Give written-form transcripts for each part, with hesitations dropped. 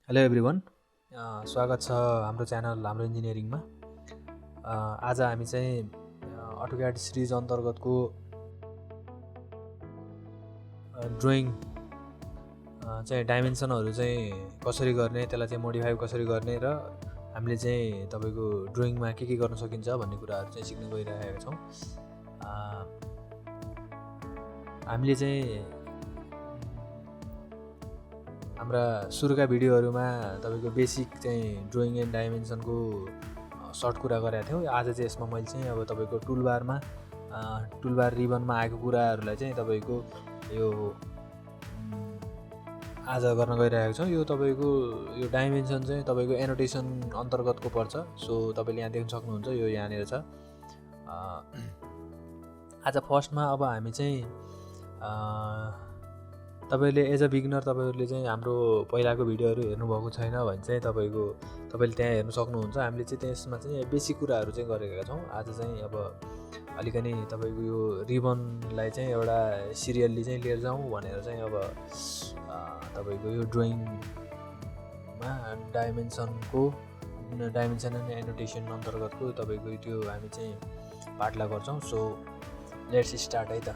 Hello everyone, स्वागत छ हाम्रो च्यानल हाम्रो इन्जिनियरिङमा। आज हामी चाहिँ अटोक्याड सिरिज अन्तर्गतको ड्रइङ चाहिँ डाइमेन्सनहरू चाहिँ कसरी गर्ने, त्यसलाई चाहिँ मोडिफाई कसरी गर्ने र हामीले चाहिँ तपाईँको ड्रइङमा के गर्न सकिन्छ भन्ने कुराहरू चाहिँ सिक्न गइरहेका छौँ। हामीले चाहिँ हाम्रा सुरुका भिडियोहरूमा तपाईँको बेसिक चाहिँ ड्रइङ एन्ड डाइमेन्सनको सर्ट कुरा गरेका थियौँ। आज चाहिँ यसमा मैले चाहिँ अब तपाईँको टुलबार रिबनमा आएको कुराहरूलाई चाहिँ तपाईँको यो आज गर्न गइरहेको छौँ। यो तपाईँको यो डाइमेन्सन चाहिँ तपाईँको एनोटेसन अन्तर्गतको पर्छ। सो तपाईँले यहाँ देख्न सक्नुहुन्छ, यो यहाँनिर छ। आज फर्स्टमा अब हामी चाहिँ तपाईँले एज अ बिगिनर तपाईँहरूले चाहिँ हाम्रो पहिलाको भिडियोहरू हेर्नुभएको छैन भने चाहिँ तपाईँले त्यहाँ हेर्नु सक्नुहुन्छ। हामीले चाहिँ त्यसमा चाहिँ बेसिक कुराहरू चाहिँ गरेका छौँ। आज चाहिँ अब अलिकति तपाईँको यो रिबनलाई चाहिँ एउटा सिरियल्ली चाहिँ लिएर जाउँ भनेर चाहिँ अब तपाईँको यो ड्रइङमा डाइमेन्सन एन्ड एनोटेसन अन्तर्गतको तपाईँको त्यो हामी चाहिँ पाठलाई गर्छौँ। सो लेट्स स्टार्ट है त।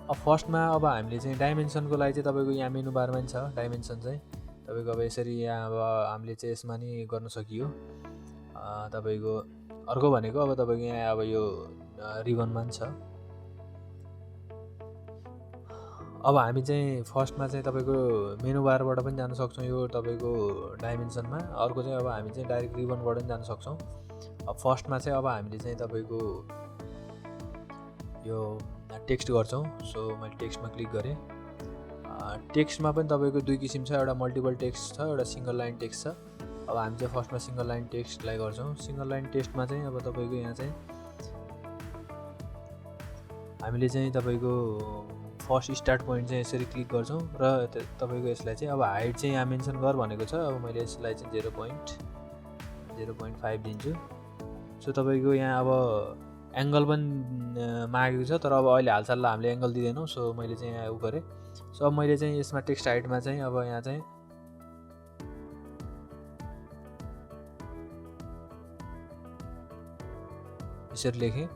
अब फर्स्टमा अब हामीले चाहिँ डाइमेन्सनको लागि चाहिँ तपाईँको यहाँ मेनु बारमा नि छ डाइमेन्सन चाहिँ तपाईँको अब यसरी यहाँ अब हामीले चाहिँ यसमा नि गर्न सकियो। तपाईँको अर्को भनेको अब तपाईँको यहाँ अब यो रिबनमा नि छ। अब हामी चाहिँ फर्स्टमा चाहिँ तपाईँको मेनु बारबाट पनि जान सक्छौँ यो तपाईँको डाइमेन्सनमा। अर्को चाहिँ अब हामी चाहिँ डाइरेक्ट रिबनबाट पनि जान सक्छौँ। अब फर्स्टमा चाहिँ अब हामीले चाहिँ तपाईँको यो टेक्स्ट गर्छौँ। सो मैले टेक्स्टमा क्लिक गरेँ। टेक्स्टमा पनि तपाईँको दुई किसिम छ, एउटा मल्टिपल टेक्स्ट छ, एउटा सिङ्गल लाइन टेक्स्ट छ। अब हामी चाहिँ फर्स्टमा सिङ्गल लाइन टेक्स्टलाई गर्छौँ। सिङ्गल लाइन टेक्स्टमा चाहिँ अब तपाईँको यहाँ चाहिँ हामीले चाहिँ तपाईँको फर्स्ट स्टार्ट पोइन्ट चाहिँ यसरी क्लिक गर्छौँ र तपाईँको यसलाई चाहिँ अब हाइट चाहिँ यहाँ मेन्सन गर भनेको छ। अब मैले यसलाई चाहिँ 0.5 दिन्छु। सो तपाईँको यहाँ अब एङ्गल पनि मागेको छ, तर अब अहिले हालसाललाई हामीले एङ्गल दिँदैनौँ। सो मैले चाहिँ यहाँ उ गरेँ। सो अब मैले चाहिँ यसमा टेक्स्ट हाइटमा चाहिँ अब यहाँ चाहिँ यसरी लेखेँ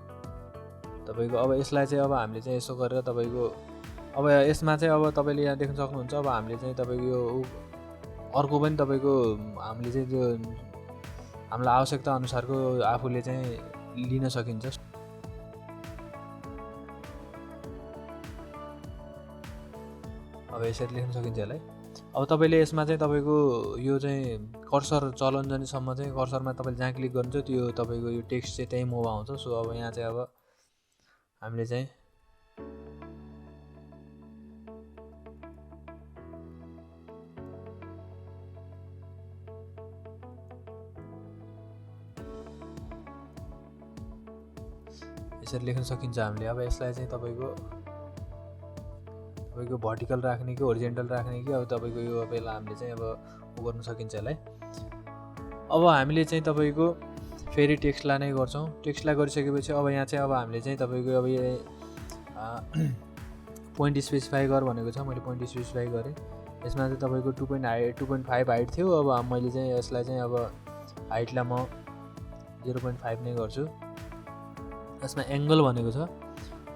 तपाईँको। अब यसलाई चाहिँ अब हामीले चाहिँ यसो गरेर तपाईँको अब यसमा चाहिँ अब तपाईँले यहाँ देख्न सक्नुहुन्छ। अब हामीले चाहिँ तपाईँको यो अर्को पनि तपाईँको हामीले चाहिँ त्यो हामीलाई आवश्यकता अनुसारको आफूले चाहिँ लिन सकिन्छ। अब यसरी लेख्न सकिन्छ यसलाई। अब तपाईँले यसमा चाहिँ तपाईँको यो चाहिँ कर्सर चलनजनीसम्म चाहिँ कर्सरमा तपाईँले जहाँ क्लिक गर्नुहुन्छ त्यो तपाईँको यो टेक्स्ट चाहिँ त्यहीँ मुभ आउँछ। सो अब यहाँ चाहिँ अब हामीले चाहिँ यसरी लेख्न सकिन्छ हामीले। अब यसलाई चाहिँ तपाईँको भर्टिकल राख्ने कि होरिजेन्टल राख्ने कि अब तपाईँको यो अब यसलाई हामीले चाहिँ अब उ गर्न सकिन्छ यसलाई। अब हामीले चाहिँ तपाईँको फेरि टेक्स्टलाई नै गर्छौँ। टेक्स्टलाई गरिसकेपछि अब यहाँ चाहिँ अब हामीले चाहिँ तपाईँको अब यो पोइन्ट स्पेसिफाई गर भनेको छ। मैले पोइन्ट स्पेसिफाई गरेँ। यसमा चाहिँ तपाईँको 2.5 हाइट थियो। अब मैले चाहिँ यसलाई चाहिँ अब हाइटलाई म 0.5 नै गर्छु। यसमा एङ्गल भनेको छ,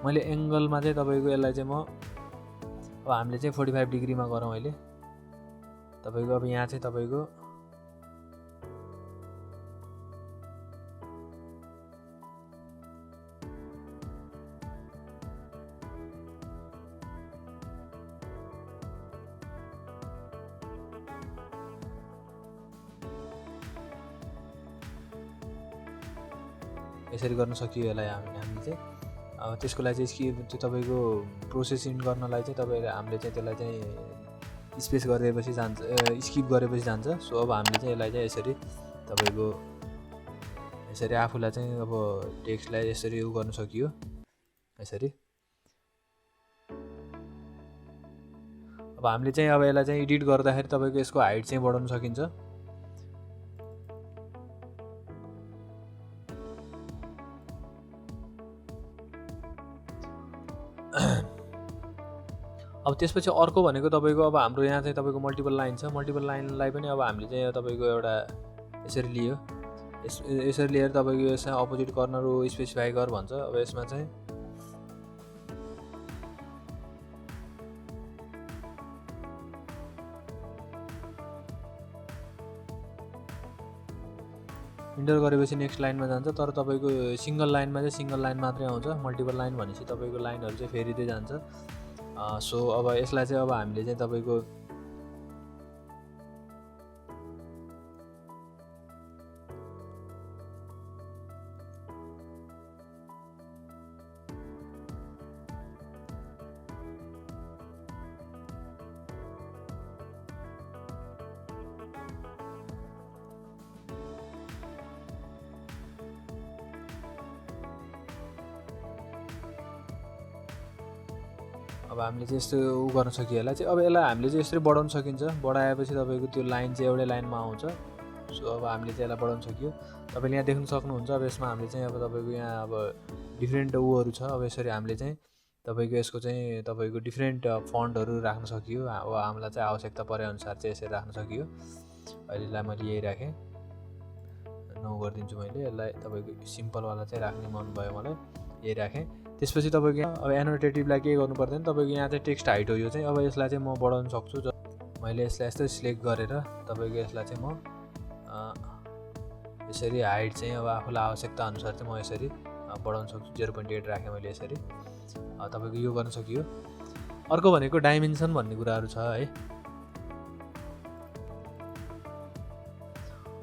मैले एङ्गलमा चाहिँ तपाईँको यसलाई चाहिँ म अब हामीले चाहिँ 45 डिग्रीमा गरौँ अहिले तपाईँको। अब यहाँ चाहिँ तपाईँको यसरी गर्न सकियो यसलाई हामीले चाहिँ। अब त्यसको लागि चाहिँ त्यो तपाईँको प्रोसेसिङ गर्नलाई चाहिँ तपाईँले हामीले चाहिँ त्यसलाई चाहिँ स्पेस गरेपछि जान्छ, स्किप गरेपछि जान्छ। सो अब हामीले चाहिँ यसलाई चाहिँ यसरी तपाईँको यसरी आफूलाई चाहिँ अब टेक्स्टलाई यसरी उ गर्न सकियो यसरी। अब हामीले चाहिँ अब यसलाई चाहिँ एडिट गर्दाखेरि तपाईँको यसको हाइट चाहिँ बढाउन सकिन्छ। अब त्यसपछि अर्को भनेको तपाईँको अब हाम्रो यहाँ चाहिँ तपाईँको मल्टिपल लाइन छ। मल्टिपल लाइनलाई पनि अब हामीले चाहिँ तपाईँको एउटा यसरी लियो, यसरी लिएर तपाईँको यसमा अपोजिट कर्नर रो स्पेसिफाई गर भन्छ। अब यसमा चाहिँ इन्टर गरेपछि नेक्स्ट लाइनमा जान्छ, तर तपाईँको सिङ्गल लाइनमा चाहिँ सिङ्गल लाइन मात्रै आउँछ। मल्टिपल लाइन भनेपछि तपाईँको लाइनहरू चाहिँ फेरिँदै जान्छ। सो अब यसलाई चाहिँ अब हामीले चाहिँ तपाईँको अब हामीले चाहिँ यस्तो उ गर्न सकियो यसलाई चाहिँ। अब यसलाई हामीले चाहिँ यसरी बढाउन सकिन्छ। बढाएपछि तपाईँको त्यो लाइन चाहिँ एउटै लाइनमा आउँछ। सो अब हामीले चाहिँ यसलाई बढाउन सकियो। तपाईँले यहाँ देख्न सक्नुहुन्छ। अब यसमा हामीले चाहिँ अब तपाईँको यहाँ अब डिफ्रेन्ट उहरू छ। अब यसरी हामीले चाहिँ तपाईँको यसको चाहिँ तपाईँको डिफ्रेन्ट फन्टहरू राख्न सकियो। अब हामीलाई चाहिँ आवश्यकता परे अनुसार चाहिँ यसरी राख्न सकियो। अहिलेलाई मैले यही राखेँ, 9 गरिदिन्छु मैले यसलाई। तपाईँको सिम्पलवाला चाहिँ राख्ने मन भयो मलाई, यही राखेँ। त्यसपछि तपाईँको यहाँ अब एनोटेटिभलाई के गर्नु पर्दैन, तपाईँको यहाँ चाहिँ टेक्स्ट हाइट हो यो चाहिँ। अब यसलाई चाहिँ म बढाउन सक्छु। मैले यसलाई यस्तो सिलेक्ट गरेर तपाईँको यसलाई चाहिँ म यसरी हाइट चाहिँ अब आफूलाई आवश्यकता अनुसार चाहिँ म यसरी बढाउन सक्छु। 0.8 राखेँ मैले यसरी। तपाईँको यो गर्न सकियो। अर्को भनेको डाइमेन्सन भन्ने कुराहरू छ है।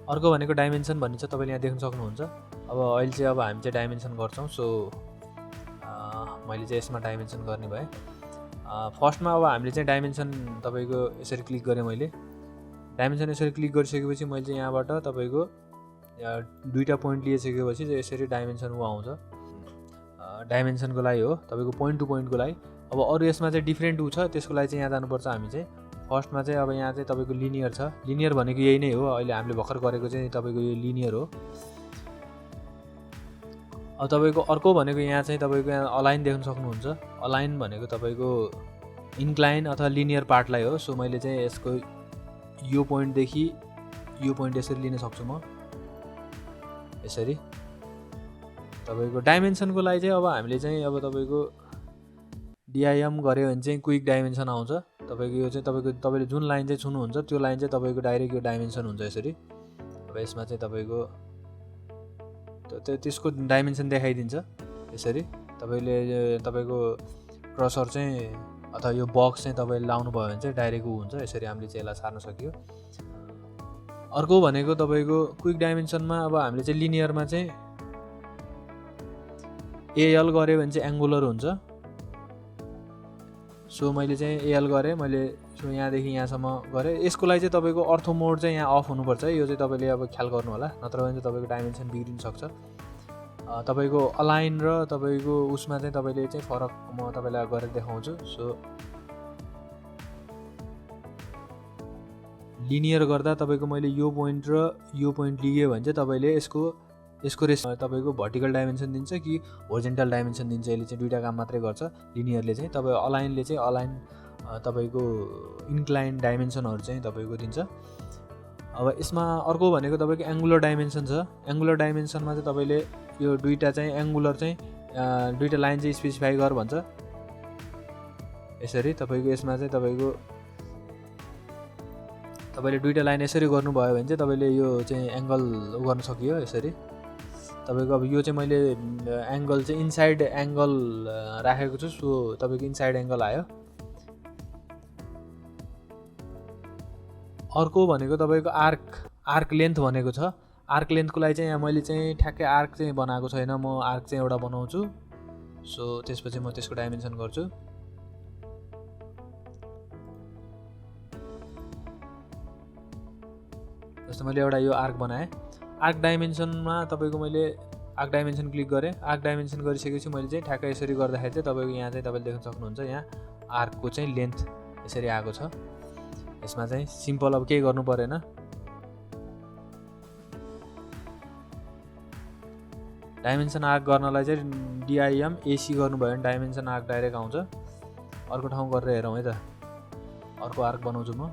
अर्को भनेको डाइमेन्सन भन्ने छ, तपाईँले यहाँ देख्न सक्नुहुन्छ। अब अहिले चाहिँ अब हामी चाहिँ डाइमेन्सन गर्छौँ। सो मैले चाहिँ यसमा डाइमेन्सन गर्ने भएँ। फर्स्टमा अब हामीले चाहिँ डाइमेन्सन तपाईँको यसरी क्लिक गरेँ मैले। डाइमेन्सन यसरी क्लिक गरिसकेपछि मैले चाहिँ यहाँबाट तपाईँको दुईवटा पोइन्ट लिइसकेपछि चाहिँ यसरी डाइमेन्सन ऊ आउँछ। डाइमेन्सनको लागि हो, तपाईँको पोइन्ट टु पोइन्टको लागि। अब अरू यसमा चाहिँ डिफ्रेन्ट ऊ छ, त्यसको लागि चाहिँ यहाँ जानुपर्छ हामी चाहिँ। फर्स्टमा चाहिँ अब यहाँ चाहिँ तपाईँको लिनियर छ। लिनियर भनेको यही नै हो, अहिले हामीले भर्खर गरेको चाहिँ तपाईँको यो लिनियर हो। अब तपाईँको अर्को भनेको यहाँ चाहिँ तपाईँको यहाँ अलाइन देख्न सक्नुहुन्छ। अलाइन भनेको तपाईँको इन्क्लाइन अथवा लिनियर पार्टलाई हो। सो मैले चाहिँ यसको यो पोइन्टदेखि यो पोइन्ट यसरी लिन सक्छु म, यसरी। तपाईँको डाइमेन्सनको लागि चाहिँ अब हामीले चाहिँ अब तपाईँको डिआइएम गऱ्यो भने चाहिँ क्विक डाइमेन्सन आउँछ। तपाईँको यो चाहिँ तपाईँले जुन लाइन चाहिँ छुनुहुन्छ त्यो लाइन चाहिँ तपाईँको डाइरेक्ट यो डाइमेन्सन हुन्छ यसरी। अब यसमा चाहिँ तपाईँको त्यसको डाइमेन्सन देखाइदिन्छ यसरी। तपाईँले तपाईँको क्रसर चाहिँ अथवा यो बक्स चाहिँ तपाईँले लाउनु भयो भने चाहिँ डाइरेक्ट ऊ हुन्छ। यसरी हामीले चाहिँ यसलाई सार्न सकियो। अर्को भनेको तपाईँको क्विक डाइमेन्सनमा अब हामीले चाहिँ लिनियरमा चाहिँ एएल गऱ्यो भने चाहिँ एङ्गुलर हुन्छ। सो मैले चाहिँ एएल गरेँ मैले। सो यहाँदेखि यहाँसम्म गरेँ। यसको लागि चाहिँ तपाईँको अर्थो मोड चाहिँ यहाँ अफ हुनुपर्छ। यो चाहिँ तपाईँले अब ख्याल गर्नु होला, नत्र भने चाहिँ तपाईँको डाइमेन्सन बिग्रिन सक्छ। तपाईँको अलाइन र तपाईँको उसमा चाहिँ तपाईँले चाहिँ फरक म तपाईँलाई गरेर देखाउँछु। सो लिनियर गर्दा तपाईँको मैले यो पोइन्ट र यो पोइन्ट लिएँ भने चाहिँ तपाईँले यसको तपाईँको भर्टिकल डाइमेन्सन दिन्छ कि होरिजेन्टल डाइमेन्सन दिन्छ। यसले चाहिँ दुईवटा काम मात्रै गर्छ लिनियरले चाहिँ। तपाईँ अलाइनले चाहिँ अलाइन तपाईँको इन्क्लाइन डाइमेन्सनहरू चाहिँ तपाईँको दिन्छ। अब यसमा अर्को भनेको तपाईँको एङ्गुलर डाइमेन्सन छ। एङ्गुलर डाइमेन्सनमा चाहिँ तपाईँले यो दुईवटा चाहिँ एङ्गुलर चाहिँ दुईवटा लाइन चाहिँ स्पेसिफाई गर भन्छ यसरी। तपाईँको यसमा चाहिँ तपाईँले दुईवटा लाइन यसरी गर्नुभयो भने चाहिँ तपाईँले यो चाहिँ एङ्गल गर्न सकियो यसरी। तपाईँको अब यो चाहिँ मैले एङ्गल चाहिँ इनसाइड एङ्गल राखेको छु। सो तपाईँको इनसाइड एङ्गल आयो। अर्को भनेको तपाईँको आर्क लेन्थ भनेको छ। आर्क लेन्थको लागि चाहिँ यहाँ मैले चाहिँ ठ्याक्कै आर्क चाहिँ बनाएको छैन, म आर्क चाहिँ एउटा बनाउँछु। सो त्यसपछि म त्यसको डाइमेन्सन गर्छु। जस्तो मैले एउटा यो आर्क बनाएँ। आर्क डाइमेन्सनमा तपाईँको मैले आर्क डाइमेन्सन क्लिक गरेँ। आर्क डाइमेन्सन गरिसकेपछि मैले चाहिँ ठ्याक्कै यसरी गर्दाखेरि चाहिँ तपाईँको यहाँ चाहिँ तपाईँले देख्न सक्नुहुन्छ यहाँ आर्कको चाहिँ लेन्थ यसरी आएको छ। यसमा चाहिँ सिम्पल अब केही गर्नु परेन। डाइमेन्सन आर्क गर्नलाई चाहिँ डिआइएम एसी गर्नुभयो भने डाइमेन्सन आर्क डाइरेक्ट आउँछ। अर्को ठाउँ गरेर हेरौँ है त। अर्को आर्क बनाउँछु म।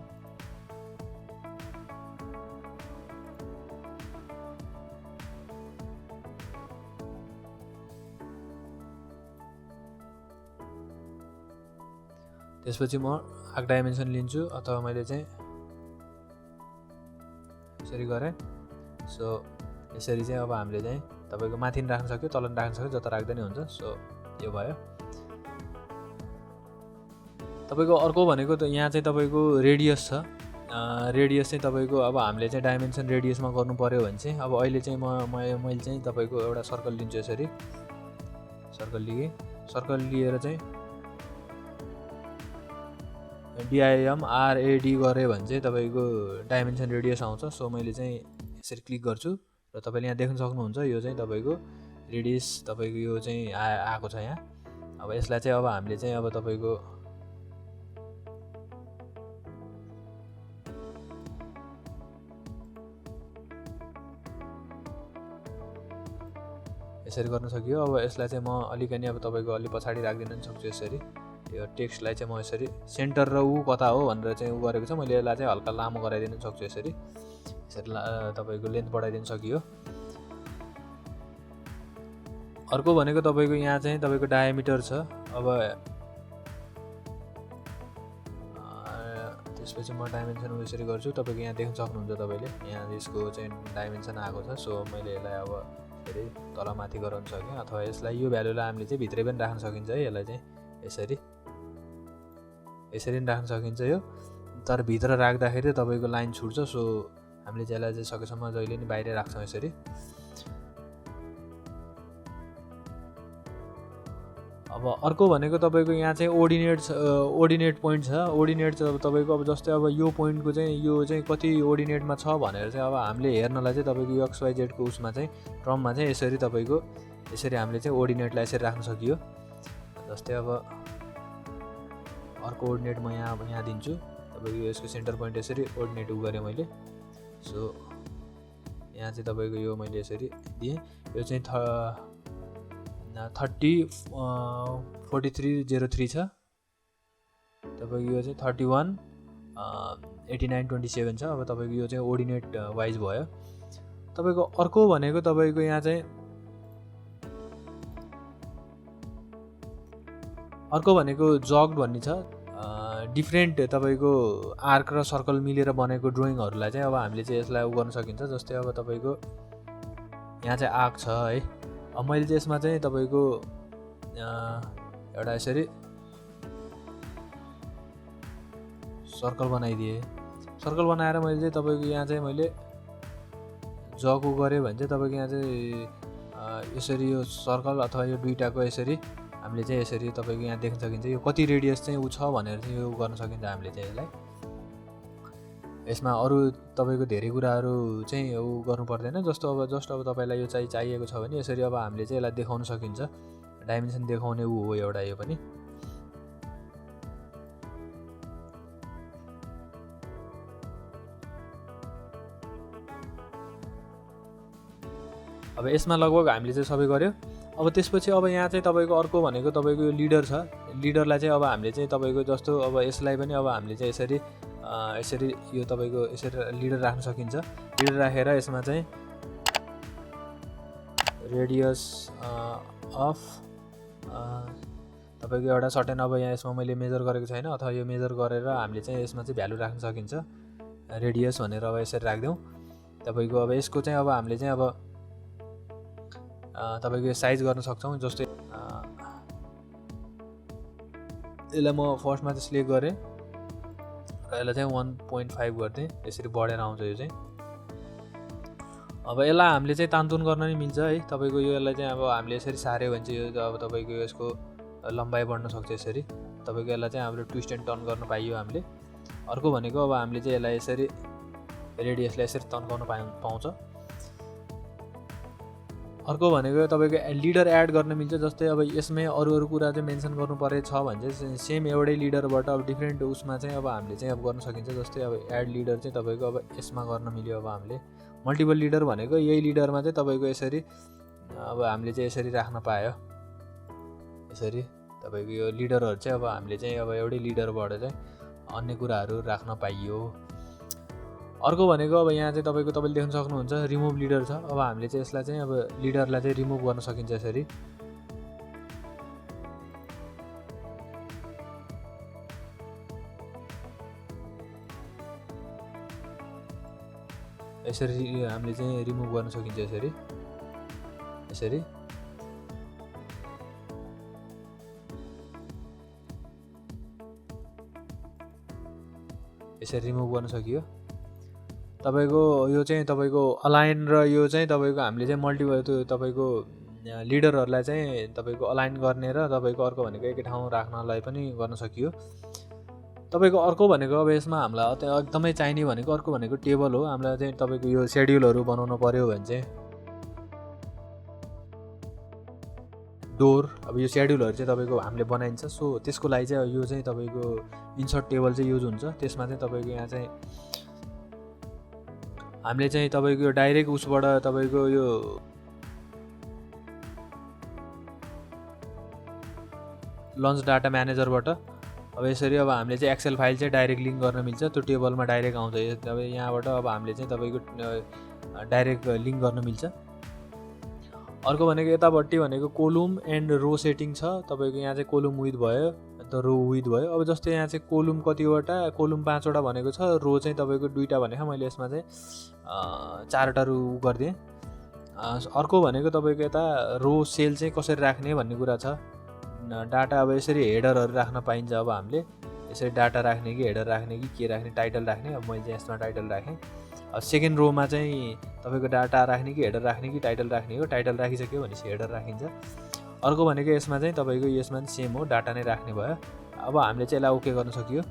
त्यसपछि म आर्क डाइमेन्सन लिन्छु अथवा मैले चाहिँ यसरी गरेँ। सो यसरी चाहिँ अब हामीले चाहिँ तपाईँको माथि राख्न सक्यो, तल राख्न सक्यो, जता राख्दै नै हुन्छ। सो यो भयो। तपाईँको अर्को भनेको त यहाँ चाहिँ तपाईँको रेडियस छ। रेडियस चाहिँ तपाईँको अब हामीले चाहिँ डाइमेन्सन रेडियसमा गर्नु पऱ्यो भने चाहिँ अब अहिले चाहिँ मैले चाहिँ तपाईँको एउटा सर्कल लिन्छु। यसरी सर्कल लिएँ। सर्कल लिएर चाहिँ DIMRAD गऱ्यो भने चाहिँ तपाईँको डाइमेन्सन रेडियस आउँछ। सो मैले चाहिँ यसरी क्लिक गर्छु र तपाईँले यहाँ देख्न सक्नुहुन्छ यो चाहिँ तपाईँको रेडियस तपाईँको यो चाहिँ आएको छ यहाँ। अब यसलाई चाहिँ अब हामीले चाहिँ अब तपाईँको यसरी गर्न सकियो। अब यसलाई चाहिँ म अलिकति अब तपाईँको अलि पछाडि राखिदिन पनि सक्छु। यसरी यो टेक्स्टलाई चाहिँ म यसरी सेन्टर र ऊ कता हो भनेर चाहिँ ऊ गरेको छ। मैले यसलाई चाहिँ हल्का लामो गराइदिन सक्छु। यसरी तपाईँको लेन्थ बढाइदिन सकियो। अर्को भनेको तपाईँको यहाँ चाहिँ तपाईँको डायमिटर छ। अब त्यसपछि म डाइमेन्सन यसरी गर्छु। तपाईँको यहाँ देख्न सक्नुहुन्छ तपाईँले यहाँ यसको चाहिँ डाइमेन्सन आएको छ। सो मैले यसलाई अब फेरि तलमाथि गराउन सकेँ अथवा यसलाई यो भ्यालुलाई हामीले चाहिँ भित्रै पनि राख्न सकिन्छ है। यसलाई चाहिँ यसरी पनि राख्न सकिन्छ यो। तर भित्र राख्दाखेरि तपाईँको लाइन छुट्छ। सो हामीले चाहिँ यसलाई चाहिँ सकेसम्म जहिले नि बाहिरै राख्छौँ यसरी। अब अर्को भनेको तपाईँको यहाँ चाहिँ ओर्डिनेट पोइन्ट छ। ओर्डिनेट तपाईँको अब जस्तै अब यो पोइन्टको चाहिँ यो चाहिँ कति ओर्डिनेटमा छ भनेर चाहिँ अब हामीले हेर्नलाई चाहिँ तपाईँको XYZ को उसमा चाहिँ टर्ममा चाहिँ यसरी तपाईँको यसरी हामीले चाहिँ ओर्डिनेटलाई यसरी राख्न सकियो। जस्तै अब अर्को ओर्डिनेट म यहाँ दिन्छु। तपाईँको यसको सेन्टर पोइन्ट यसरी ओर्डिनेट गरेँ मैले। सो यहाँ चाहिँ तपाईँको यो मैले यसरी दिएँ। यो चाहिँ 304303 छ। तपाईँको यो चाहिँ 318927 छ। अब तपाईँको यो चाहिँ ओर्डिनेट वाइज भयो। तपाईँको अर्को भनेको तपाईँको यहाँ चाहिँ अर्को भनेको जग्ड भन्ने छ। डिफ्रेन्ट तपाईँको आर्क र सर्कल मिलेर बनेको ड्रइङहरूलाई चाहिँ अब हामीले चाहिँ यसलाई उ गर्न सकिन्छ। जस्तै अब तपाईँको यहाँ चाहिँ आर्क छ है। अब मैले चाहिँ यसमा चाहिँ तपाईँको एउटा यसरी सर्कल बनाइदिएँ। सर्कल बनाएर मैले चाहिँ तपाईँको यहाँ चाहिँ मैले जग गरेँ भने चाहिँ तपाईँको यहाँ चाहिँ यसरी यो सर्कल अथवा यो दुईटाको यसरी हामीले चाहिँ यसरी तपाईँको यहाँ देख्न सकिन्छ यो कति रेडियस चाहिँ ऊ छ भनेर चाहिँ यो गर्न सकिन्छ हामीले चाहिँ यसलाई। यसमा अरू तपाईँको धेरै कुराहरू चाहिँ ऊ गर्नु पर्दैन। जस्तो अब तपाईँलाई यो चाहिँ चाहिएको छ भने यसरी अब हामीले चाहिँ यसलाई देखाउन सकिन्छ। डाइमेन्सन देखाउने ऊ हो एउटा यो पनि। अब यसमा लगभग हामीले चाहिँ सबै गर्यो। अब त्यसपछि अब यहाँ चाहिँ तपाईँको अर्को भनेको तपाईँको यो लिडर छ। लिडरलाई चाहिँ अब हामीले चाहिँ तपाईँको जस्तो अब यसलाई पनि अब हामीले चाहिँ यसरी यो तपाईँको यसरी लिडर राख्न सकिन्छ। लिडर राखेर यसमा चाहिँ रेडियस अफ तपाईँको एउटा सर्टेन अब यहाँ यसमा मैले मेजर गरेको छैन अथवा यो मेजर गरेर हामीले चाहिँ यसमा चाहिँ भ्यालु राख्न सकिन्छ। रेडियस भनेर अब यसरी राखिदिउँ। तपाईँको अब यसको चाहिँ अब हामीले चाहिँ अब तपाईँको साइज गर्न सक्छौँ। जस्तै यसलाई म फर्स्टमा चाहिँ सिलेक्ट गरेँ र यसलाई चाहिँ 1.5 गरिदिएँ। यसरी बढेर आउँछ यो चाहिँ। अब यसलाई हामीले चाहिँ तानतुन गर्न नि मिल्छ है। तपाईँको यो यसलाई चाहिँ अब हामीले यसरी सार्यो भने चाहिँ यो अब तपाईँको यसको लम्बाइ बढ्न सक्छ। यसरी तपाईँको यसलाई चाहिँ हाम्रो ट्विस्ट एन्ड टर्न गर्न पाइयो हामीले। अर्को भनेको अब हामीले चाहिँ यसलाई यसरी रेडियसलाई यसरी तन्काउन पाउँछ। अर्को भनेको तपाईँको लिडर एड गर्न मिल्छ। जस्तै अब यसमै अरू कुरा चाहिँ मेन्सन गर्नु परेको छ भने चाहिँ सेम एउटै लिडरबाट अब डिफ्रेन्ट उसमा चाहिँ अब हामीले चाहिँ अब गर्न सकिन्छ। जस्तै अब एड लिडर चाहिँ तपाईँको अब यसमा गर्न मिल्यो। अब हामीले मल्टिपल लिडर भनेको यही लिडरमा चाहिँ तपाईँको यसरी अब हामीले चाहिँ यसरी राख्न पायो। यसरी तपाईँको यो लिडरहरू चाहिँ अब हामीले चाहिँ अब एउटै लिडरबाट चाहिँ अन्य कुराहरू राख्न पाइयो। अर्को भनेको अब यहाँ चाहिँ तपाईँले देख्न सक्नुहुन्छ रिमुभ लिडर छ। अब हामीले चाहिँ यसलाई चाहिँ अब लिडरलाई चाहिँ रिमुभ गर्न सकिन्छ यसरी। यसरी हामीले चाहिँ रिमुभ गर्न सकिन्छ यसरी रिमुभ गर्न सकियो। तपाईँको यो चाहिँ तपाईँको अलाइन र यो चाहिँ तपाईँको हामीले चाहिँ मल्टिपल त्यो तपाईँको लिडरहरूलाई चाहिँ तपाईँको अलाइन गर्ने र तपाईँको अर्को भनेको एकै ठाउँ राख्नलाई पनि गर्न सकियो। तपाईँको अर्को भनेको अब यसमा हामीलाई एकदमै चाहिने भनेको अर्को भनेको टेबल हो। हामीलाई चाहिँ तपाईँको यो सेड्युलहरू बनाउनु पर्यो भने चाहिँ डोर, अब यो सेड्युलहरू चाहिँ तपाईँको हामीले बनाइन्छ। सो त्यसको लागि चाहिँ यो चाहिँ तपाईँको इन्सर्ट टेबल चाहिँ युज हुन्छ। त्यसमा चाहिँ तपाईँको यहाँ चाहिँ हामीले चाहिँ तपाईँको यो डाइरेक्ट उसबाट तपाईँको यो लन्च डाटा म्यानेजरबाट अब यसरी अब हामीले चाहिँ एक्सेल फाइल चाहिँ डाइरेक्ट लिङ्क गर्न मिल्छ। त्यो टेबलमा डाइरेक्ट आउँछ। अब यहाँबाट अब हामीले चाहिँ तपाईँको डाइरेक्ट लिङ्क गर्न मिल्छ। अर्को भनेको यतापट्टि भनेको कोलुम एन्ड रो सेटिङ छ। तपाईँको यहाँ चाहिँ कोलुम विथ भयो, अन्त रो विथ भयो। अब जस्तै यहाँ चाहिँ कोलुम कतिवटा, कोलुम 5वटा भनेको छ, रो चाहिँ तपाईँको 2टा भनेको मैले यसमा चाहिँ 4वटा रो गरिदिएँ। अर्को भनेको तपाईँको यता रो सेल चाहिँ कसरी राख्ने भन्ने कुरा छ। डाटा अब यसरी हेडरहरू राख्न पाइन्छ। अब हामीले यसरी डाटा राख्ने कि हेडर राख्ने कि के राख्ने, टाइटल राख्ने। अब मैले चाहिँ यसमा टाइटल राखेँ। अब सेकेन्ड रोमा चाहिँ तपाईँको डाटा राख्ने कि हेडर राख्ने कि टाइटल राख्ने हो। टाइटल राखिसक्यो भनेपछि हेडर राखिन्छ। अर्को भनेको यसमा चाहिँ तपाईँको यसमा सेम हो, डाटा नै राख्ने भयो। अब हामीले चाहिँ यसलाई ओके गर्न सकियो।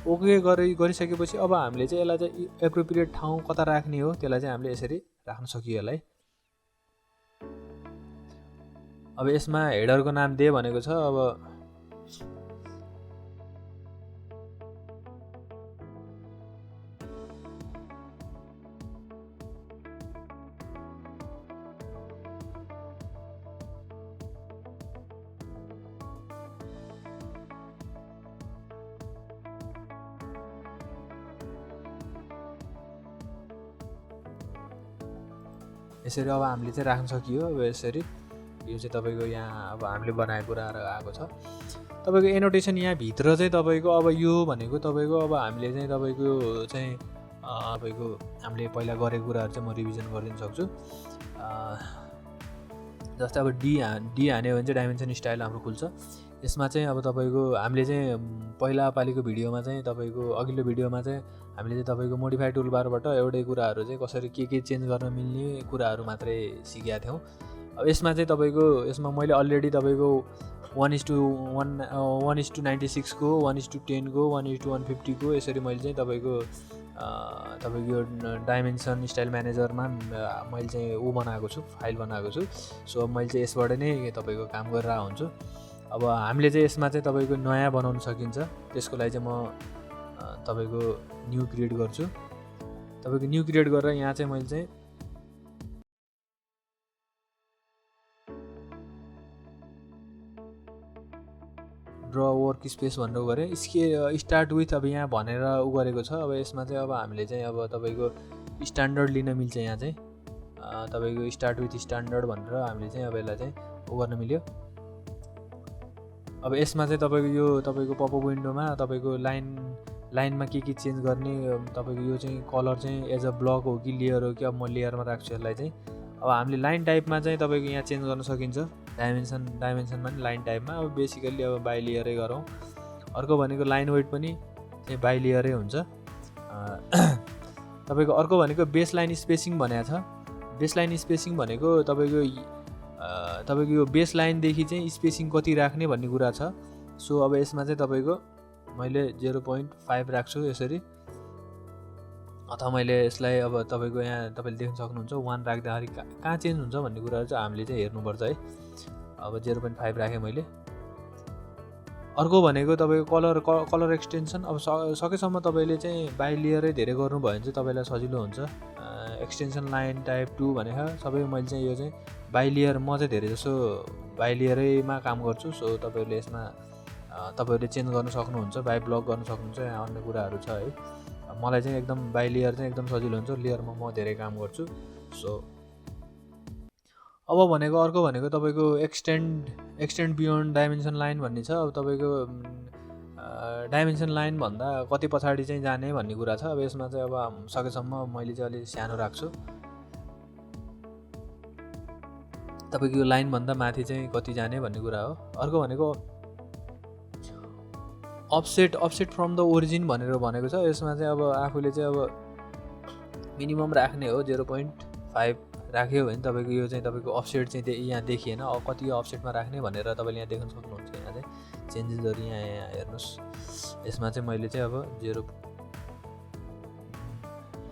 ओके गरिसकेपछि अब हामीले चाहिँ यसलाई चाहिँ एप्रोप्रिएट ठाउँ कता राख्ने हो त्यसलाई चाहिँ हामीले यसरी राख्न सकियो यसलाई। अब यसमा हेडरको नाम दे भनेको छ। अब यसरी अब हामीले चाहिँ राख्न सकियो। अब यसरी यो चाहिँ तपाईँको यहाँ अब हामीले बनाएको कुराहरू आएको छ। तपाईँको एनोटेसन यहाँ भित्र चाहिँ तपाईँको अब यो भनेको तपाईँको अब हामीले चाहिँ तपाईँको चाहिँ तपाईँको हामीले पहिला गरेको कुराहरू चाहिँ म रिभिजन गरिदिन सक्छु। जस्तै अब डी हान्यो भने चाहिँ डाइमेन्सन स्टाइल हाम्रो खुल्छ। यसमा चाहिँ अब तपाईँको हामीले चाहिँ पहिला पालिको भिडियोमा चाहिँ तपाईँको अघिल्लो भिडियोमा चाहिँ हामीले चाहिँ तपाईँको मोडिफाई टुलबारबाट एउटै कुराहरू चाहिँ कसरी के चेन्ज गर्न मिल्ने कुराहरू मात्रै सिकेका थियौँ। अब यसमा चाहिँ तपाईँको यसमा मैले अलरेडी तपाईँको 1:96 को 1:10 को 1:150 को यसरी मैले चाहिँ तपाईँको यो डाइमेन्सन स्टाइल म्यानेजरमा मैले चाहिँ बनाएको छु, फाइल बनाएको छु। सो अब मैले चाहिँ यसबाट नै तपाईँको काम गरेर हुन्छु। अब हामीले चाहिँ यसमा चाहिँ तपाईँको नयाँ बनाउन सकिन्छ। त्यसको लागि चाहिँ म तपाईँको न्यू क्रिएट गर्छु। तपाईँको न्यू क्रिएट गरेर यहाँ चाहिँ मैले चाहिँ ड्र वर्क स्पेस भनेर गरेँ। स्टार्ट विथ अब यहाँ भनेर गरेको छ। अब यसमा चाहिँ अब हामीले चाहिँ अब तपाईँको स्ट्यान्डर्ड लिन मिल्छ। यहाँ चाहिँ तपाईँको स्टार्ट विथ स्ट्यान्डर्ड भनेर हामीले चाहिँ अब यसलाई चाहिँ गर्न मिल्यो। अब यसमा चाहिँ तपाईँको यो तपाईँको पपअप विन्डोमा तपाईँको लाइनमा के चेन्ज गर्ने, तपाईँको यो चाहिँ कलर चाहिँ एज अ ब्लक हो कि लेयर हो कि अब म लेयरमा राख्छु यसलाई चाहिँ। अब हामीले लाइन टाइपमा चाहिँ तपाईँको यहाँ चेन्ज गर्न सकिन्छ। डाइमेन्सनमा पनि लाइन टाइपमा अब बेसिकल्ली अब बाई लेयरै गरौँ। अर्को भनेको लाइन वेट पनि चाहिँ बाई लेयरै हुन्छ। तपाईँको अर्को भनेको बेस लाइन स्पेसिङ भनेको छ। बेस लाइन स्पेसिङ भनेको तपाईँको यो बेस लाइनदेखि चाहिँ स्पेसिङ कति राख्ने भन्ने कुरा छ। सो अब यसमा चाहिँ तपाईँको मैले 0.5 राख्छु यसरी, अथवा मैले यसलाई अब तपाईँको यहाँ तपाईँले देख्न सक्नुहुन्छ 1 राख्दाखेरि कहाँ चेन्ज हुन्छ भन्ने कुराहरू चाहिँ हामीले चाहिँ हेर्नुपर्छ है। अब 0.5 राखेँ मैले। अर्को भनेको तपाईँको कलर एक्सटेन्सन। अब सकेसम्म तपाईँले चाहिँ बाई लेयरै धेरै गर्नुभयो भने चाहिँ तपाईँलाई सजिलो हुन्छ। एक्सटेन्सन लाइन टाइप 2 भनेको सबै मैले चाहिँ यो चाहिँ बाई लेयर, म चाहिँ धेरै जसो बाई लेयरैमा काम गर्छु। सो तपाईँहरूले यसमा तपाईँहरूले चेन्ज गर्न सक्नुहुन्छ, बाई ब्लक गर्न सक्नुहुन्छ, यहाँ अन्य कुराहरू छ है। मलाई चाहिँ एकदम बाई लेयर चाहिँ एकदम सजिलो हुन्छ, लेयरमा म धेरै काम गर्छु। सो अब भनेको अर्को भनेको तपाईँको एक्सटेन्ड बियोन्ड डाइमेन्सन लाइन भन्ने छ। अब तपाईँको डाइमेन्सन लाइन भन्दा कति पछाडि चाहिँ जाने भन्ने कुरा छ। अब यसमा चाहिँ अब सकेसम्म मैले चाहिँ अलिक सानो राख्छु। तपाईँको यो लाइनभन्दा माथि चाहिँ कति जाने भन्ने कुरा हो। अर्को भनेको अफसेट फ्रम द ओरिजिन भनेर भनेको छ। यसमा चाहिँ अब आफूले चाहिँ अब मिनिमम राख्ने हो, 0.5 राख्यो भने तपाईँको यो चाहिँ तपाईँको अफसेट चाहिँ यहाँ देखिएन। अब कति अफसेटमा राख्ने भनेर तपाईँले यहाँ देख्न सक्नुहुन्छ। यहाँ चाहिँ चेन्जेसहरू यहाँ हेर्नुहोस्। यसमा चाहिँ मैले चाहिँ अब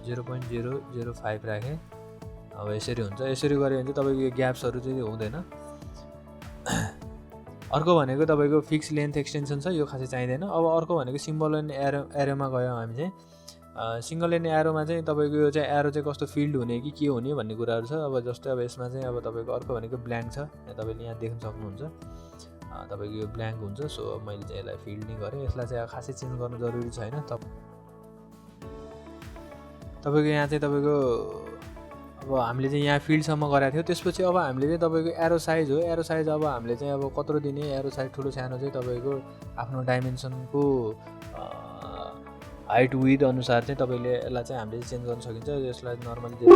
0.005 राखेँ। अब यसरी हुन्छ। यसरी गऱ्यो भने चाहिँ तपाईँको यो ग्याप्सहरू चाहिँ हुँदैन। अर्को भनेको तपाईँको फिक्स लेन्थ एक्सटेन्सन छ, यो खासै चाहिँदैन। अब अर्को भनेको सिम्बल एन्ड एरोमा गयौँ हामी चाहिँ। सिङ्गल एन्ड एरोमा चाहिँ तपाईँको यो चाहिँ एरो चाहिँ कस्तो फिल्ड हुने कि के हुने भन्ने कुराहरू छ। अब जस्तै अब यसमा चाहिँ अब तपाईँको अर्को भनेको ब्ल्याङ्क छ, यहाँ तपाईँले यहाँ देख्न सक्नुहुन्छ। तपाईँको यो ब्ल्याङ्क हुन्छ। सो अब मैले चाहिँ यसलाई फिल्ड नै गरेँ। यसलाई चाहिँ खासै चेन्ज गर्नु जरुरी छैन। तपाईँको यहाँ चाहिँ तपाईँको अब हामीले चाहिँ यहाँ फिल्डसम्म गराएको थियो। त्यसपछि अब हामीले चाहिँ तपाईँको एरो साइज हो। एरो साइज अब हामीले चाहिँ अब कत्रो दिने, एरो साइज ठुलो सानो चाहिँ तपाईँको आफ्नो डाइमेन्सनको हाइट विथ अनुसार चाहिँ तपाईँले यसलाई चाहिँ हामीले चेन्ज गर्न सकिन्छ। यसलाई नर्मली चाहिँ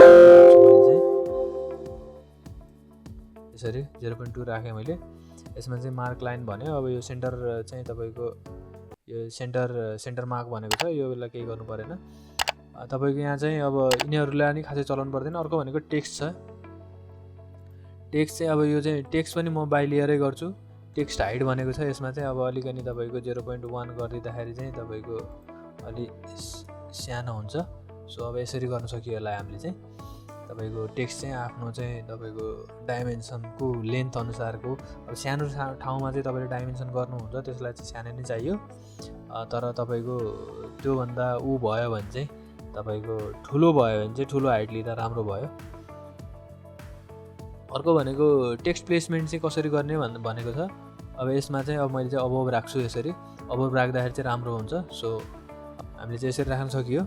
यसरी 0.2 राखेँ मैले। यसमा चाहिँ मार्क लाइन भन्यो। अब यो सेन्टर चाहिँ तपाईँको यो सेन्टर मार्क भनेको छ, यो बेला केही गर्नु परेन। तपाईँको यहाँ चाहिँ अब यिनीहरूलाई नि खासै चलाउनु पर्दैन। अर्को भनेको टेक्स्ट छ। टेक्स्ट चाहिँ अब यो चाहिँ टेक्स्ट पनि म बाई लेयरै गर्छु। टेक्स्ट हाइट भनेको छ। यसमा चाहिँ अब अलिकति तपाईँको 0.1 गरिदिँदाखेरि चाहिँ तपाईँको अलि सानो हुन्छ। सो अब यसरी गर्न सकियो यसलाई हामीले चाहिँ। तपाईँको टेक्स्ट चाहिँ आफ्नो चाहिँ तपाईँको डाइमेन्सनको लेन्थ अनुसारको, अब सानो ठाउँमा चाहिँ तपाईँले डाइमेन्सन गर्नुहुन्छ, त्यसलाई चाहिँ सानो नै चाहियो। तर तपाईँको त्योभन्दा भयो भने चाहिँ तपाईँको ठुलो भयो भने चाहिँ ठुलो हाइट लिँदा राम्रो भयो। अर्को भनेको टेक्स्ट प्लेसमेन्ट चाहिँ कसरी गर्ने भनेको छ। अब यसमा चाहिँ अब मैले चाहिँ अबोभ राख्छु। यसरी अबोभ राख्दाखेरि चाहिँ राम्रो हुन्छ। सो हामीले चाहिँ यसरी राख्न सकियो।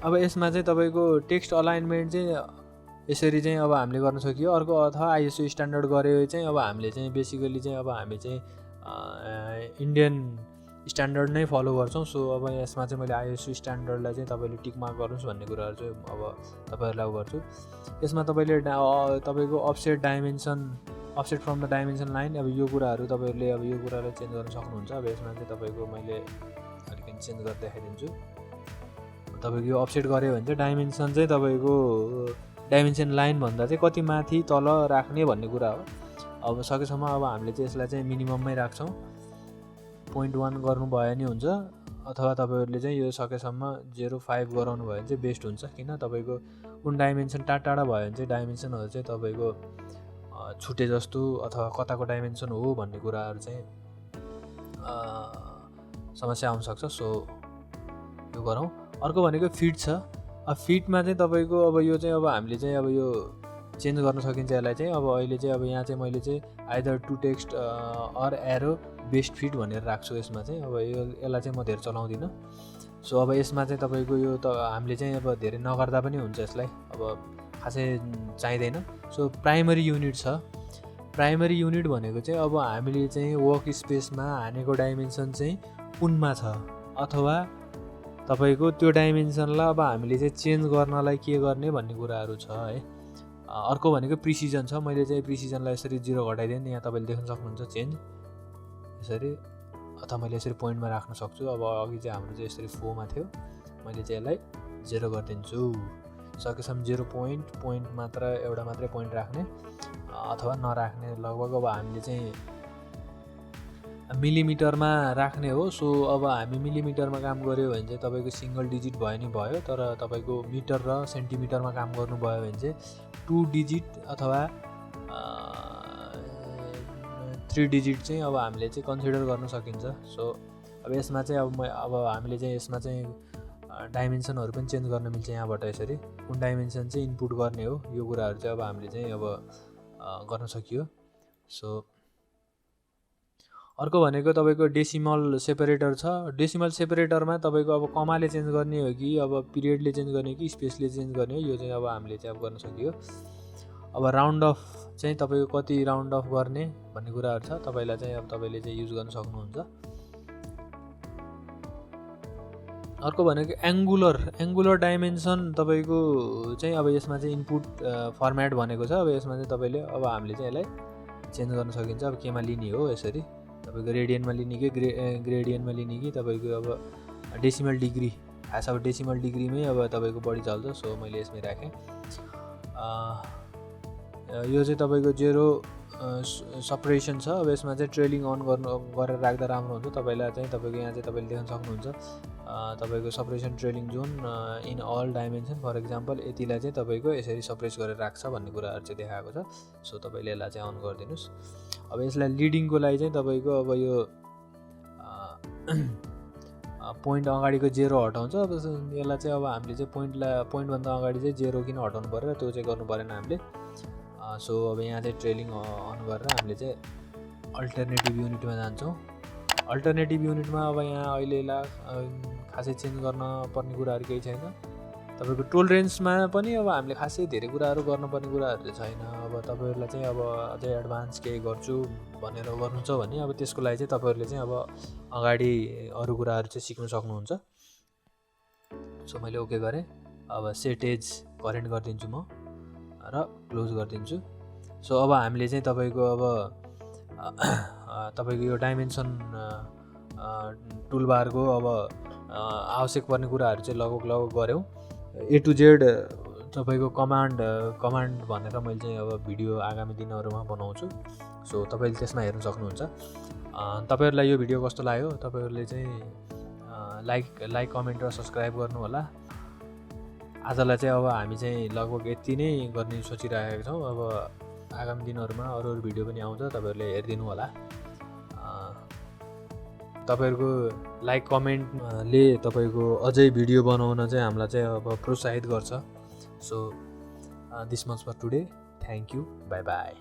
अब यसमा चाहिँ तपाईँको टेक्स्ट अलाइनमेन्ट चाहिँ यसरी चाहिँ अब हामीले गर्न सकियो। अर्को अथवा आइएसओ स्ट्यान्डर्ड गऱ्यो चाहिँ अब हामीले चाहिँ बेसिकली चाहिँ अब हामी चाहिँ इन्डियन स्ट्यान्डर्ड नै फलो गर्छौँ। सो अब यसमा चाहिँ मैले आइएसओ स्ट्यान्डर्डलाई चाहिँ तपाईँले टिक मार्क गर्नुहोस् भन्ने कुराहरू चाहिँ अब तपाईँहरूलाई गर्छु। यसमा तपाईँले तपाईँको offset from the dimension line, अब यो कुराहरू तपाईँहरूले अब यो कुरालाई चेन्ज गर्न सक्नुहुन्छ। अब यसमा चाहिँ तपाईँको मैले अलिकति चेन्ज गरेर देखाइदिन्छु। तपाईँको यो अफसेट गऱ्यो भने चाहिँ डाइमेन्सन चाहिँ तपाईँको डाइमेन्सन लाइन भन्दा चाहिँ कति माथि तल राख्ने भन्ने कुरा हो। अब सकेसम्म अब हामीले चाहिँ यसलाई चाहिँ मिनिमममै राख्छौँ। 0.1 गर्नुभयो नि हुन्छ, अथवा तपाईँहरूले चाहिँ यो सकेसम्म 0.5 गराउनु भयो भने चाहिँ बेस्ट हुन्छ। किन तपाईँको कुन डाइमेन्सन टाढा भयो भने चाहिँ डाइमेन्सनहरू चाहिँ तपाईँको छुटे जस्तो अथवा कताको डाइमेन्सन हो भन्ने कुराहरू चाहिँ समस्या आउनसक्छ। सो यो गरौँ। अर्को भनेको फिट छ। अब फिटमा चाहिँ तपाईँको अब यो चाहिँ अब हामीले चाहिँ अब यो चेन्ज गर्न सकिन्छ यसलाई चाहिँ। अब अहिले चाहिँ अब यहाँ चाहिँ मैले चाहिँ either to text or arrow best fit भनेर राख्छु यसमा चाहिँ। अब यसलाई चाहिँ म धेरै चलाउँदिनँ। सो अब यसमा चाहिँ तपाईँको यो त हामीले चाहिँ अब धेरै नगर्दा पनि हुन्छ, यसलाई अब खासै चाहिँदैन। सो प्राइमरी युनिट छ। प्राइमरी युनिट भनेको चाहिँ अब हामीले चाहिँ वर्क स्पेसमा हानेको डाइमेन्सन चाहिँ कुनमा छ, अथवा तपाईँको त्यो डाइमेन्सनलाई अब हामीले चाहिँ चेन्ज गर्नलाई के गर्ने भन्ने कुराहरू छ है। अर्को भनेको प्रिसिजन छ। मैले चाहिँ प्रिसिजनलाई यसरी 0 घटाइदिएँ, यहाँ तपाईँले देख्न सक्नुहुन्छ चेन्ज यसरी, अथवा मैले यसरी पोइन्टमा राख्न सक्छु। अब अघि चाहिँ हाम्रो चाहिँ यसरी 4 मा थियो, मैले चाहिँ यसलाई 0 गरिदिन्छु। सकेसम्म 0 पोइन्ट मात्र, एउटा मात्रै पोइन्ट राख्ने अथवा नराख्ने लगभग अब हामीले चाहिँ मिलिमिटरमा राख्ने हो। सो अब हामी मिलिमिटरमा काम गऱ्यो भने चाहिँ तपाईँको सिङ्गल डिजिट भयो नि भयो, तर तपाईँको मिटर र सेन्टिमिटरमा काम गर्नुभयो भने चाहिँ 2 डिजिट अथवा 3 डिजिट चाहिँ अब हामीले चाहिँ कन्सिडर गर्न सकिन्छ। सो अब यसमा चाहिँ अब हामीले चाहिँ यसमा चाहिँ डाइमेन्सनहरू पनि चेन्ज गर्न मिल्छ यहाँबाट यसरी। कुन डाइमेन्सन चाहिँ इनपुट गर्ने हो यो कुराहरू चाहिँ अब हामीले चाहिँ अब गर्न सकियो। सो अर्को भनेको तपाईँको डेसिमल सेपरेटर छ। डेसिमल सेपरेटरमा तपाईँको अब कमाले चेन्ज गर्ने हो कि अब पिरियडले चेन्ज गर्ने हो कि स्पेसले चेन्ज गर्ने हो, यो चाहिँ अब हामीले चाहिँ अब गर्न सकियो। अब राउन्ड अफ चाहिँ तपाईँको कति राउन्ड अफ गर्ने भन्ने कुराहरू छ, तपाईँलाई चाहिँ अब तपाईँले चाहिँ युज गर्न सक्नुहुन्छ। अर्को भनेको एङ्गुलर डाइमेन्सन तपाईँको चाहिँ अब यसमा चाहिँ इनपुट फर्मेट भनेको छ। अब यसमा चाहिँ तपाईँले अब हामीले चाहिँ यसलाई चेन्ज गर्न सकिन्छ। अब केमा लिने हो, यसरी तपाईँको रेडियनमा लिने कि ग्रेडियनमा लिने कि तपाईँको अब डेसिमल डिग्री, खास अब डेसिमल डिग्रीमै अब तपाईँको बढी चल्छ। सो मैले यसमै राखेँ। यो चाहिँ तपाईँको 0 सपरेसन छ। अब यसमा चाहिँ ट्रेलिङ अन गरेर राख्दा राम्रो हुन्छ। तपाईँलाई चाहिँ तपाईँको यहाँ चाहिँ तपाईँले देख्न सक्नुहुन्छ तपाईँको separation trailing zone in all dimension. For example यतिलाई चाहिँ तपाईँको यसरी सप्रेस गरेर राख्छ भन्ने कुराहरू चाहिँ देखाएको छ। सो तपाईँले यसलाई चाहिँ अन गरिदिनुहोस्। अब यसलाई लिडिङको लागि चाहिँ तपाईँको अब यो पोइन्ट अगाडिको 0 हटाउँछ। अब यसलाई चाहिँ अब हामीले चाहिँ पोइन्टभन्दा अगाडि चाहिँ 0 किन हटाउनु पऱ्यो, त्यो चाहिँ गर्नु परेन हामीले। सो अब यहाँ चाहिँ ट्रेलिङ अन गरेर हामीले चाहिँ अल्टरनेटिभ युनिटमा जान्छौँ। अल्टरनेटिभ युनिटमा अब यहाँ अहिले खासै चेन्ज गर्न पर्ने कुराहरू केही छैन। तपाईँको टोलरेन्समा पनि अब हामीले खासै धेरै कुराहरू गर्नुपर्ने कुराहरू चाहिँ छैन। अब तपाईँहरूलाई चाहिँ अब अझै एडभान्स केही गर्छु भनेर गर्नुहुन्छ भने अब त्यसको लागि चाहिँ तपाईँहरूले चाहिँ अब अगाडि अरू कुराहरू चाहिँ सिक्नु सक्नुहुन्छ। सो मैले ओके गरेँ। अब सेट एज करेन्ट गरिदिन्छु म र क्लोज गरिदिन्छु। सो अब हामीले चाहिँ तपाईँको अब तपाईँको यो डाइमेन्सन टुलबारको अब आवश्यक पर्ने कुराहरू चाहिँ लगभग गऱ्यौँ। A to Z तपाईँको कमान्ड भनेर मैले चाहिँ अब भिडियो आगामी दिनहरूमा बनाउँछु। सो तपाईँले त्यसमा हेर्न सक्नुहुन्छ। तपाईँहरूलाई यो भिडियो कस्तो लाग्यो, तपाईँहरूले चाहिँ लाइक कमेन्ट र सब्सक्राइब गर्नु होला। आजलाई चाहिँ अब हामी चाहिँ लगभग यति नै गर्ने सोचिरहेका छौँ। अब आगामी दिनहरूमा अरू भिडियो पनि आउँछ, तपाईँहरूले हेरिदिनु होला। तपाईँहरूको लाइक कमेन्टले तपाईँको अझै भिडियो बनाउन चाहिँ हामीलाई चाहिँ अब प्रोत्साहित गर्छ। So this much for today. Thank you. Bye by.